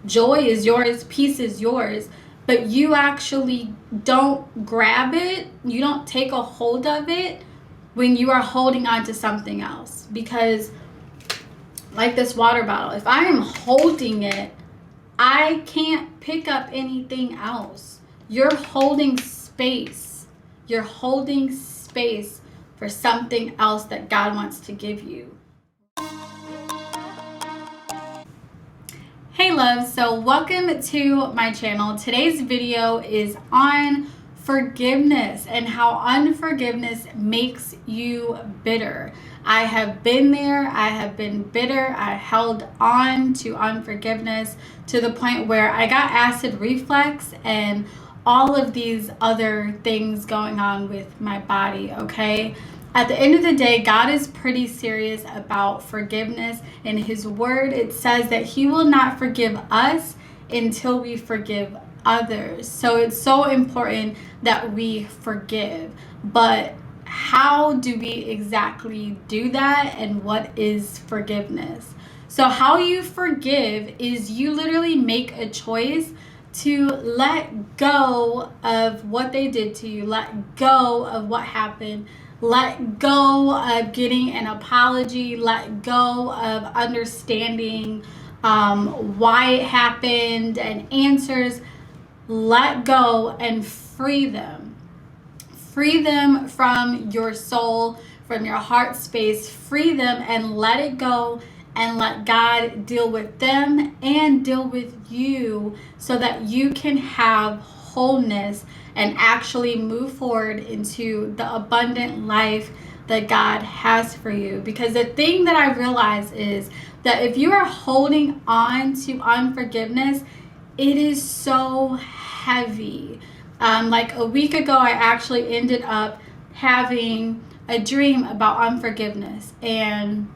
joy is yours, peace is yours, but you actually don't grab it, you don't take a hold of it when you are holding on to something else. Because like this water bottle, if I am holding it, I can't pick up anything else. You're holding space. You're holding space for something else that God wants to give you. Hey loves, so welcome to my channel. Today's video is on forgiveness and how unforgiveness makes you bitter. I have been there. I have been bitter. I held on to unforgiveness to the point where I got acid reflux and all of these other things going on with my body, okay? At the end of the day, God is pretty serious about forgiveness. In His Word, it says that He will not forgive us until we forgive others. So it's so important that we forgive. But how do we exactly do that, and what is forgiveness? So how you forgive is you literally make a choice to let go of what they did to you, let go of what happened, let go of getting an apology, let go of understanding why it happened and answers. Let go and free them. Free them from your soul, from your heart space. Free them and let it go, and let God deal with them and deal with you so that you can have wholeness and actually move forward into the abundant life that God has for you. Because the thing that I realize is that if you are holding on to unforgiveness, it is so heavy. Like a week ago, I actually ended up having a dream about unforgiveness, and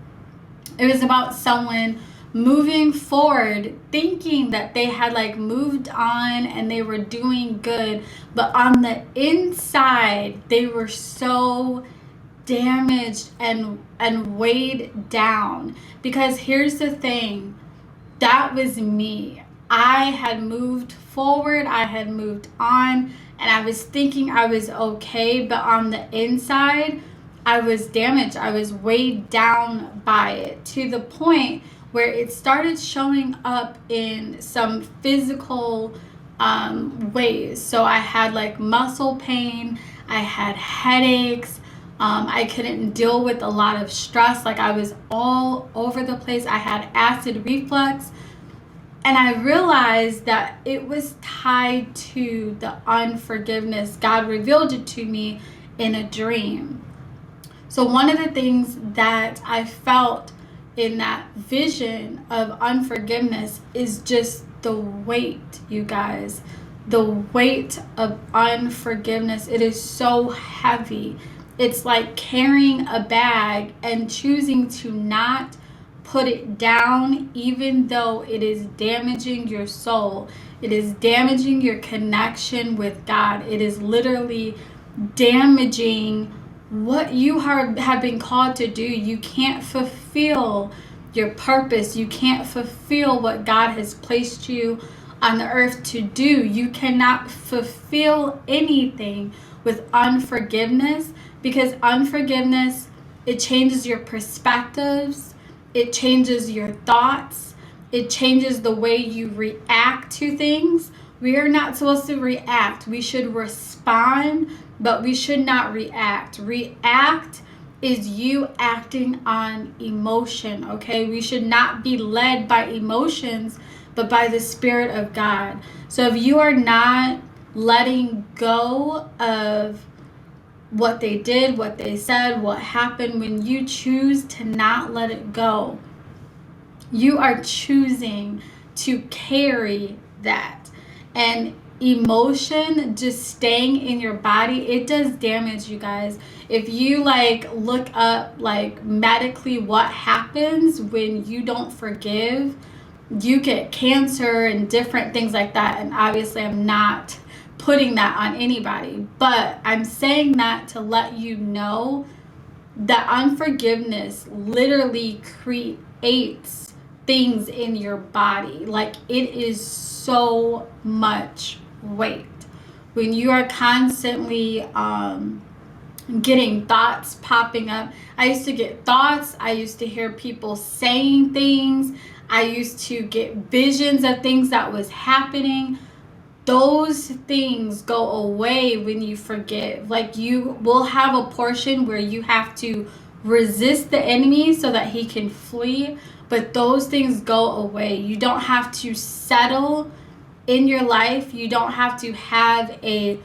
it was about someone moving forward thinking that they had like moved on and they were doing good, but on the inside they were so damaged and weighed down. Because here's the thing, that was me. I had moved forward, I had moved on, and I was thinking I was okay, but on the inside I was damaged. I was weighed down by it to the point where it started showing up in some physical ways. So I had like muscle pain, I had headaches, I couldn't deal with a lot of stress. Like I was all over the place. I had acid reflux. And I realized that it was tied to the unforgiveness. God revealed it to me in a dream. So one of the things that I felt in that vision of unforgiveness is just the weight, you guys. The weight of unforgiveness. It is so heavy. It's like carrying a bag and choosing to not put it down, even though it is damaging your soul. It is damaging your connection with God. It is literally damaging what you have been called to do. You can't fulfill your purpose. You can't fulfill what God has placed you on the earth to do. You cannot fulfill anything with unforgiveness, because unforgiveness, it changes your perspectives, it changes your thoughts, it changes the way you react to things. We are not supposed to react. We should respond, but we should not react. React is you acting on emotion, okay? We should not be led by emotions, but by the Spirit of God. So if you are not letting go of what they did, what they said, what happened, when you choose to not let it go, you are choosing to carry that. And emotion just staying in your body, it does damage, you guys. If you like look up like medically what happens when you don't forgive, you get cancer and different things like that. And obviously I'm not putting that on anybody, but I'm saying that to let you know that unforgiveness literally creates things in your body. Like, it is so much weight. When you are constantly getting thoughts popping up. I used to get thoughts. I used to hear people saying things. I used to get visions of things that was happening. Those things go away when you forgive. Like, you will have a portion where you have to resist the enemy so that he can flee, but those things go away. You don't have to settle in your life. You don't have to have a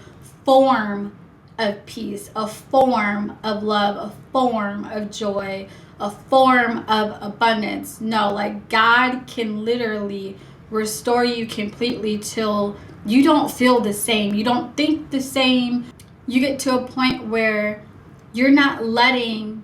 form of peace, a form of love, a form of joy, a form of abundance. No, like, God can literally restore you completely till you don't feel the same. You don't think the same. You get to a point where you're not letting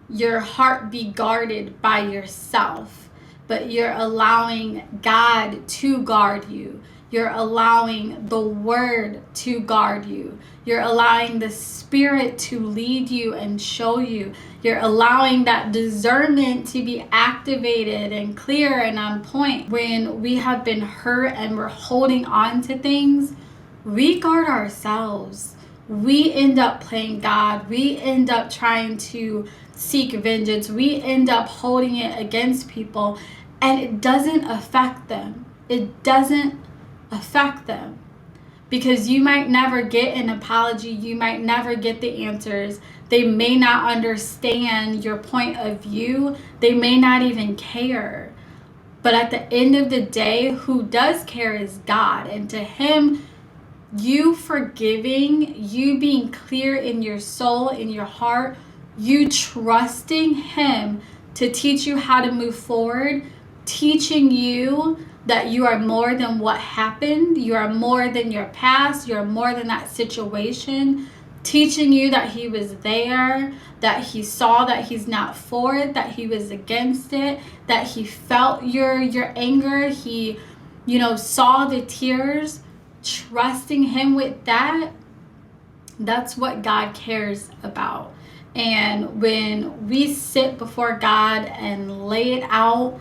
your heart be guarded by yourself, but you're allowing God to guard you. You're allowing the word to guard you. You're allowing the Spirit to lead you and show you. You're allowing that discernment to be activated and clear and on point. When we have been hurt and we're holding on to things, we guard ourselves. We end up playing God. We end up trying to seek vengeance. We end up holding it against people, and it doesn't affect them. It doesn't affect them, because you might never get an apology. You might never get the answers. They may not understand your point of view. They may not even care. But at the end of the day, who does care is God. And to him, you forgiving, you being clear in your soul, in your heart, you trusting him to teach you how to move forward, teaching you that you are more than what happened. You are more than your past. You are more than that situation. Teaching you that he was there, that he saw that he's not for it, that he was against it, that he felt your anger. He, saw the tears. Trusting him with that, that's what God cares about. And when we sit before God and lay out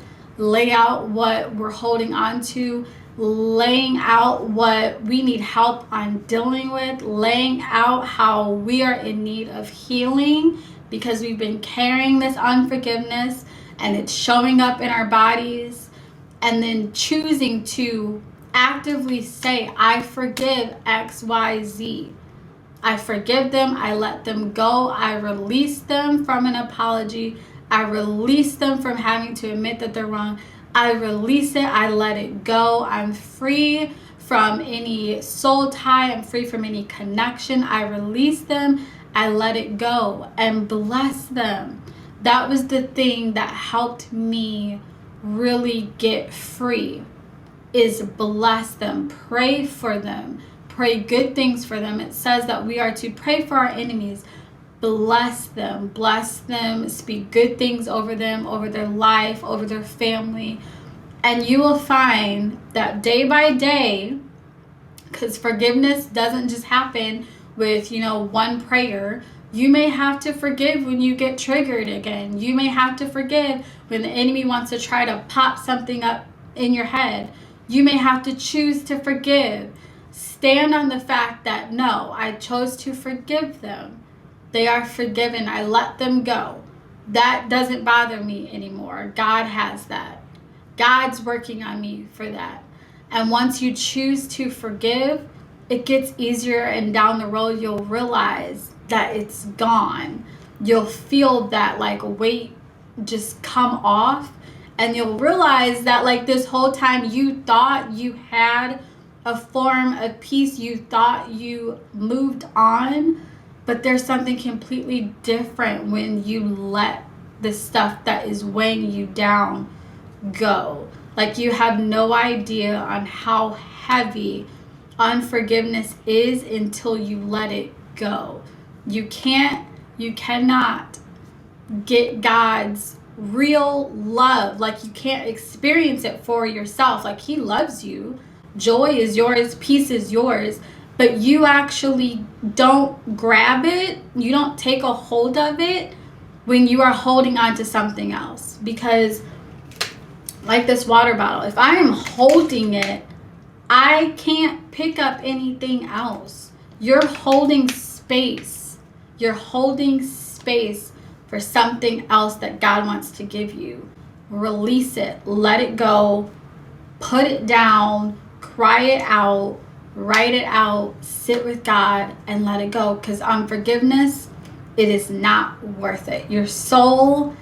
what we're holding on to, laying out what we need help on dealing with, laying out how we are in need of healing because we've been carrying this unforgiveness and it's showing up in our bodies, and then choosing to actively say, I forgive XYZ. I forgive them. I let them go. I release them from an apology. I release them from having to admit that they're wrong. I release it. I let it go. I'm free from any soul tie. I'm free from any connection. I release them. I let it go and bless them. That was the thing that helped me really get free, is bless them, pray for them, pray good things for them. It says that we are to pray for our enemies. Bless them, speak good things over them, over their life, over their family. And you will find that day by day, because forgiveness doesn't just happen with, one prayer. You may have to forgive when you get triggered again. You may have to forgive when the enemy wants to try to pop something up in your head. You may have to choose to forgive. Stand on the fact that, no, I chose to forgive them. They are forgiven. I let them go. That doesn't bother me anymore. God has that. God's working on me for that. And once you choose to forgive, it gets easier, and down the road you'll realize that it's gone. You'll feel that weight just come off, and you'll realize that this whole time you thought you had a form of peace, you thought you moved on, but there's something completely different when you let the stuff that is weighing you down go. You have no idea on how heavy unforgiveness is until you let it go. You cannot get God's real love. You can't experience it for yourself. He loves you. Joy is yours. Peace is yours. But you actually don't grab it. You don't take a hold of it when you are holding on to something else. Because like this water bottle. If I am holding it, I can't pick up anything else. You're holding space. You're holding space for something else that God wants to give you. Release it. Let it go. Put it down. Cry it out. Write it out. Sit with God and let it go. Because unforgiveness, it is not worth it. Your soul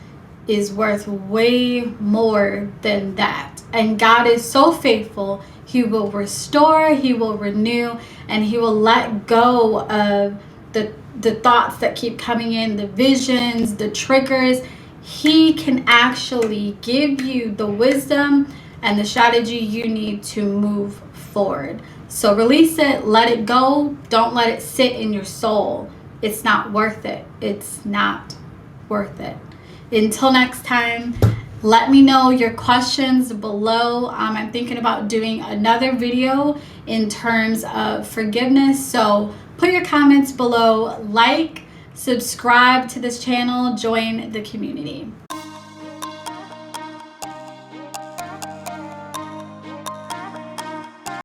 is worth way more than that. And God is so faithful. He will restore, He will renew, and He will let go of the thoughts that keep coming in, the visions, the triggers. He can actually give you the wisdom and the strategy you need to move forward. So release it, let it go. Don't let it sit in your soul. It's not worth it. It's not worth it. Until next time, let me know your questions below. I'm thinking about doing another video in terms of forgiveness. So put your comments below, like, subscribe to this channel, join the community.